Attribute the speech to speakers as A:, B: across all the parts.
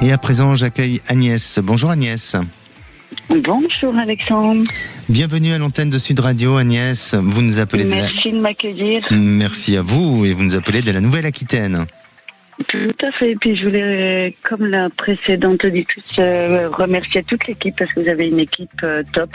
A: Et à présent, j'accueille Agnès. Bonjour Agnès.
B: Bonjour Alexandre.
A: Bienvenue à l'antenne de Sud Radio, Agnès. Vous nous appelez
B: Merci de m'accueillir.
A: Merci à vous, et vous nous appelez de la Nouvelle-Aquitaine.
B: Tout à fait. Et puis je voulais, comme la précédente auditrice, remercier toute l'équipe parce que vous avez une équipe top.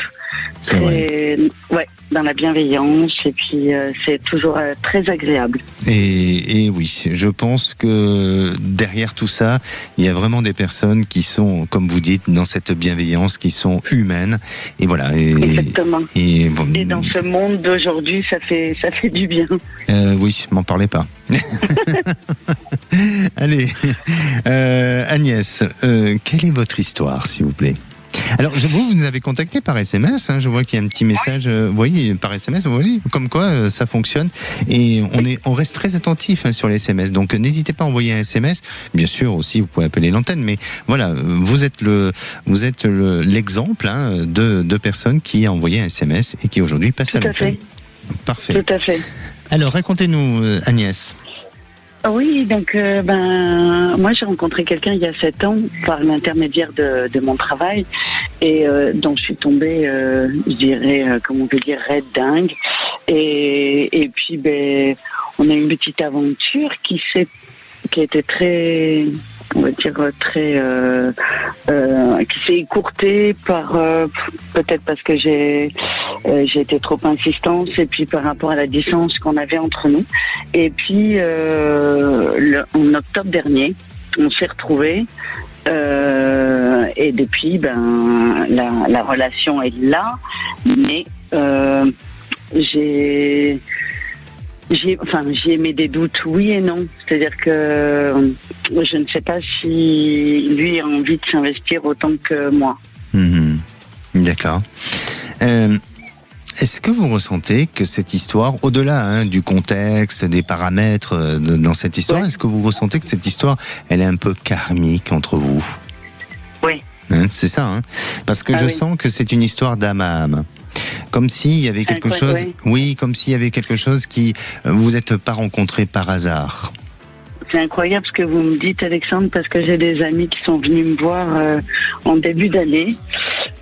A: C'est vrai.
B: Ouais, dans la bienveillance et puis c'est toujours très agréable.
A: Et oui, je pense que derrière tout ça, il y a vraiment des personnes qui sont, comme vous dites, dans cette bienveillance, qui sont humaines. Et voilà.
B: Exactement.
A: Et
B: dans ce monde d'aujourd'hui, ça fait du bien.
A: Oui, m'en parlez pas. Allez, Agnès, quelle est votre histoire, s'il vous plaît? Alors, vous nous avez contacté par SMS, hein, je vois qu'il y a un petit message, vous voyez, par SMS, vous voyez, comme quoi ça fonctionne, et on reste très attentif sur les SMS, donc n'hésitez pas à envoyer un SMS, bien sûr aussi vous pouvez appeler l'antenne, mais voilà, vous êtes l'exemple de personnes qui a envoyé un SMS et qui aujourd'hui passe à l'antenne. Parfait.
B: Tout à fait.
A: Alors, racontez-nous, Agnès.
B: Oui, donc moi j'ai rencontré quelqu'un il y a 7 ans par l'intermédiaire de mon travail et donc je suis tombée, je dirais, comment on peut dire, raide dingue et puis on a eu une petite aventure qui a été très, on va dire très, qui s'est écourtée par peut-être parce que j'ai été trop insistante et puis par rapport à la distance qu'on avait entre nous. Et puis en octobre dernier, on s'est retrouvés et depuis la relation est là, mais j'ai émis des doutes, oui et non. C'est-à-dire que je ne sais pas si lui a envie de s'investir autant que moi.
A: D'accord. Est-ce que vous ressentez que cette histoire, au-delà du contexte, des paramètres dans cette histoire, est-ce que vous ressentez que cette histoire, elle est un peu karmique entre vous?
B: Oui.
A: C'est ça, parce que je sens que c'est une histoire d'âme à âme. Comme s'il y avait quelque chose, comme s'il y avait quelque chose qui vous êtes pas rencontrés par hasard.
B: C'est incroyable ce que vous me dites, Alexandre, parce que j'ai des amis qui sont venus me voir en début d'année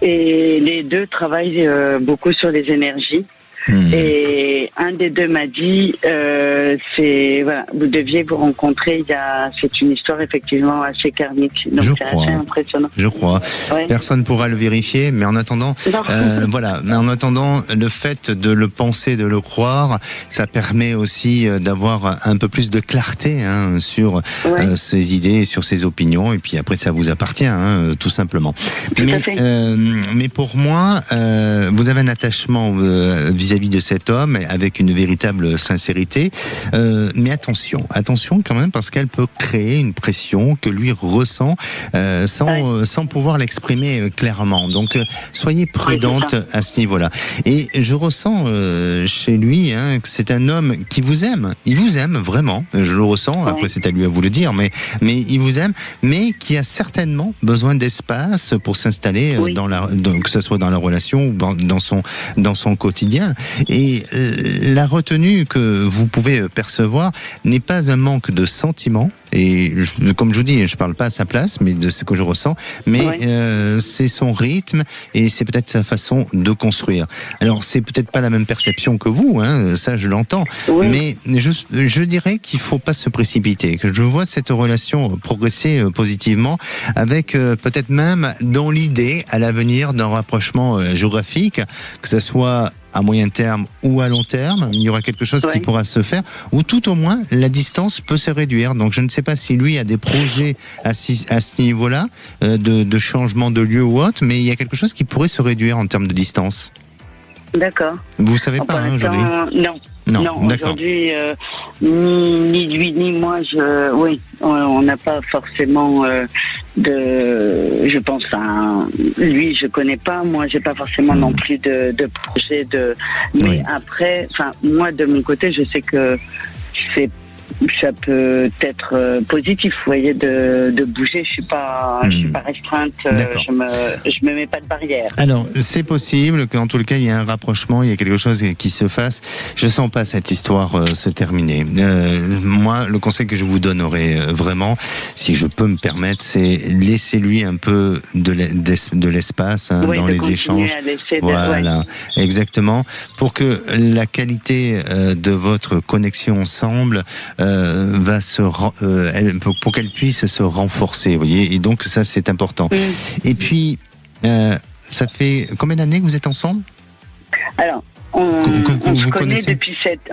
B: et les deux travaillent beaucoup sur les énergies. Et un des deux m'a dit, vous deviez vous rencontrer. C'est une histoire effectivement assez karmique, donc assez impressionnant.
A: Je crois. Ouais. Personne pourra le vérifier, mais en attendant, Mais en attendant, le fait de le penser, de le croire, ça permet aussi d'avoir un peu plus de clarté sur ses idées, sur ses opinions, et puis après ça vous appartient, tout simplement. Mais pour moi, vous avez un attachement vis-à-vis de cet homme avec une véritable sincérité, mais attention quand même, parce qu'elle peut créer une pression que lui ressent sans pouvoir l'exprimer clairement. Donc soyez prudente à ce niveau-là. Et je ressens chez lui que c'est un homme qui vous aime. Il vous aime vraiment, je le ressens. Après c'est à lui à vous le dire, mais il vous aime, mais qui a certainement besoin d'espace pour s'installer que ce soit dans la relation ou dans son quotidien. Et la retenue que vous pouvez percevoir n'est pas un manque de sentiments. Et comme je vous dis, je parle pas à sa place, mais de ce que je ressens. Mais c'est son rythme et c'est peut-être sa façon de construire. Alors c'est peut-être pas la même perception que vous, ça je l'entends. Mais je dirais qu'il faut pas se précipiter. Que je vois cette relation progresser positivement, avec peut-être même dans l'idée à l'avenir d'un rapprochement géographique, que ça soit à moyen terme ou à long terme, il y aura quelque chose qui pourra se faire, ou tout au moins la distance peut se réduire. Donc je ne sais pas si lui a des projets à ce niveau-là, de changement de lieu ou autre, mais il y a quelque chose qui pourrait se réduire en termes de distance.
B: D'accord.
A: Vous savez pas aujourd'hui?
B: Non, aujourd'hui, ni lui ni moi, on n'a pas forcément je pense, lui je connais pas, moi j'ai pas forcément non plus de projet mais après, moi de mon côté, je sais que c'est ça peut être positif, vous voyez, de bouger. Je suis pas restreinte. Je me mets pas de barrière.
A: Alors, c'est possible qu'en tout cas, il y ait un rapprochement, il y a quelque chose qui se fasse. Je sens pas cette histoire se terminer. Moi, le conseil que je vous donnerais vraiment, si je peux me permettre, c'est laissez-lui un peu de l'espace dans les échanges. Voilà, exactement, pour que la qualité de votre connexion ensemble pour qu'elle puisse se renforcer, vous voyez. Et donc ça, c'est important. Et puis, ça fait combien d'années que vous êtes ensemble?
B: Alors, on se connaît depuis 7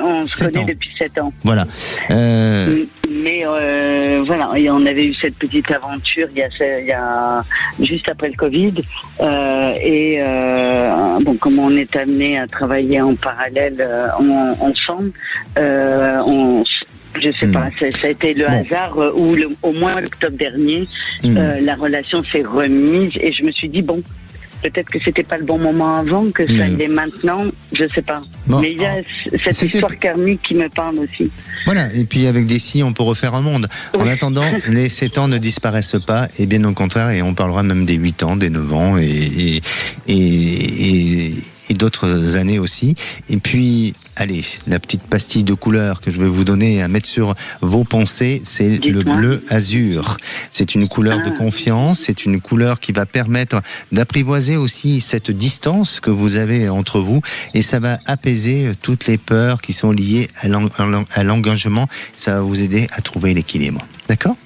B: ans.
A: Voilà.
B: Mais voilà, et on avait eu cette petite aventure il y a juste après le Covid. Bon, comme on est amené à travailler en parallèle ensemble, je sais pas, ça a été le hasard où au mois d'octobre dernier, la relation s'est remise et je me suis dit bon, peut-être que c'était pas le bon moment avant, que ça l'est maintenant, je sais pas. Bon, mais il y a cette histoire karmique qui me parle aussi.
A: Voilà, et puis avec des si, on peut refaire un monde. En attendant, les 7 ans ne disparaissent pas, et bien au contraire, et on parlera même des 8 ans, des 9 ans, et d'autres années aussi. Et puis, allez, la petite pastille de couleur que je vais vous donner à mettre sur vos pensées, c'est le bleu azur. C'est une couleur de confiance, c'est une couleur qui va permettre d'apprivoiser aussi cette distance que vous avez entre vous, et ça va apaiser toutes les peurs qui sont liées à l'engagement. Ça va vous aider à trouver l'équilibre. D'accord ?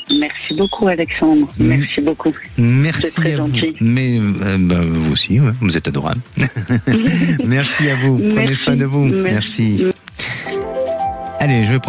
B: Merci beaucoup, Alexandre. Merci beaucoup.
A: Merci
B: c'est très
A: à
B: gentil.
A: vous. Mais vous aussi, vous êtes adorable. Merci à vous. Prenez soin de vous. Merci. Allez, je vais prendre